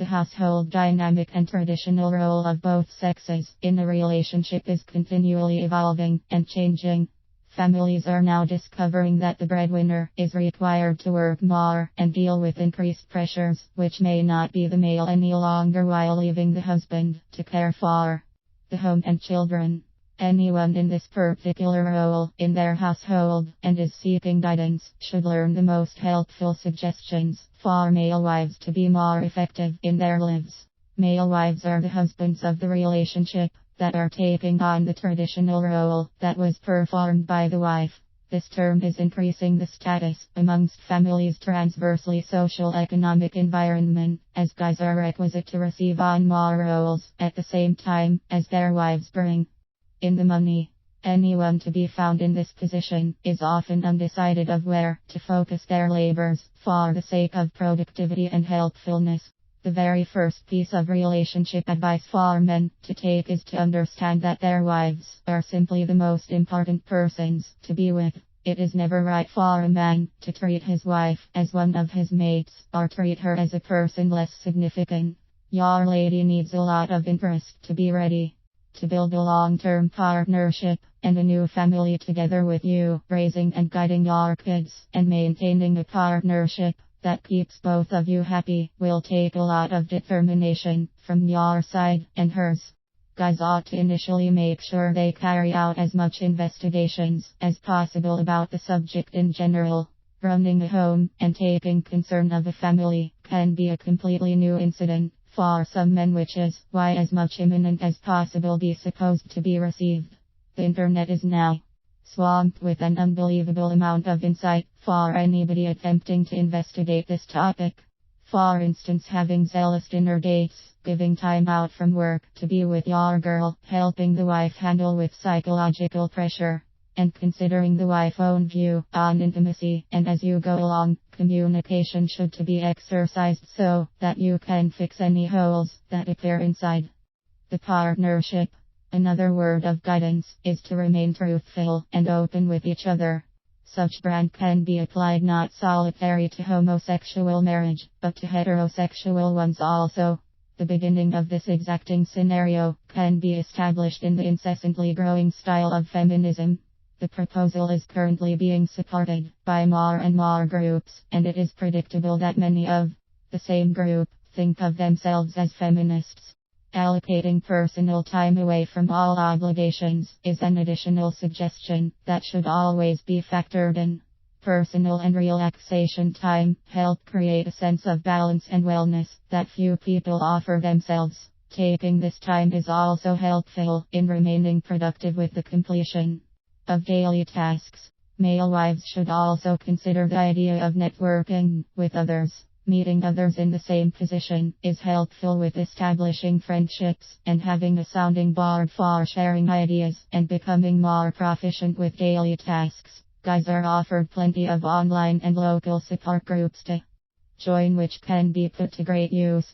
The household dynamic and traditional role of both sexes in a relationship is continually evolving and changing. Families are now discovering that the breadwinner is required to work more and deal with increased pressures, which may not be the male any longer, while leaving the husband to care for the home and children. Anyone in this particular role in their household and is seeking guidance should learn the most helpful suggestions for male wives to be more effective in their lives. Male wives are the husbands of the relationship that are taking on the traditional role that was performed by the wife. This term is increasing the status amongst families' transversely social economic environment, as guys are requisite to receive on more roles at the same time as their wives bring in the money. Anyone to be found in this position is often undecided of where to focus their labors for the sake of productivity and helpfulness. The very first piece of relationship advice for men to take is to understand that their wives are simply the most important persons to be with. It is never right for a man to treat his wife as one of his mates or treat her as a person less significant. Your lady needs a lot of interest to be ready to build a long-term partnership and a new family together with you, raising and guiding your kids and maintaining a partnership that keeps both of you happy will take a lot of determination from your side and hers. Guys ought to initially make sure they carry out as much investigations as possible about the subject in general. Running a home and taking concern of a family can be a completely new incident for some men, which is why as much imminent as possible be supposed to be received. The internet is now swamped with an unbelievable amount of insight for anybody attempting to investigate this topic. For instance, having zealous dinner dates, giving time out from work to be with your girl, helping the wife handle with psychological pressure, and considering the wife's own view on intimacy. And as you go along, communication should to be exercised so that you can fix any holes that appear inside the partnership. Another word of guidance is to remain truthful and open with each other. Such brand can be applied not solitary to homosexual marriage, but to heterosexual ones also. The beginning of this exacting scenario can be established in the incessantly growing style of feminism. The proposal is currently being supported by more and more groups, and it is predictable that many of the same group think of themselves as feminists. Allocating personal time away from all obligations is an additional suggestion that should always be factored in. Personal and relaxation time help create a sense of balance and wellness that few people offer themselves. Taking this time is also helpful in remaining productive with the completion of daily tasks. Male wives should also consider the idea of networking with others. Meeting others in the same position is helpful with establishing friendships and having a sounding board for sharing ideas and becoming more proficient with daily tasks. Guys are offered plenty of online and local support groups to join, which can be put to great use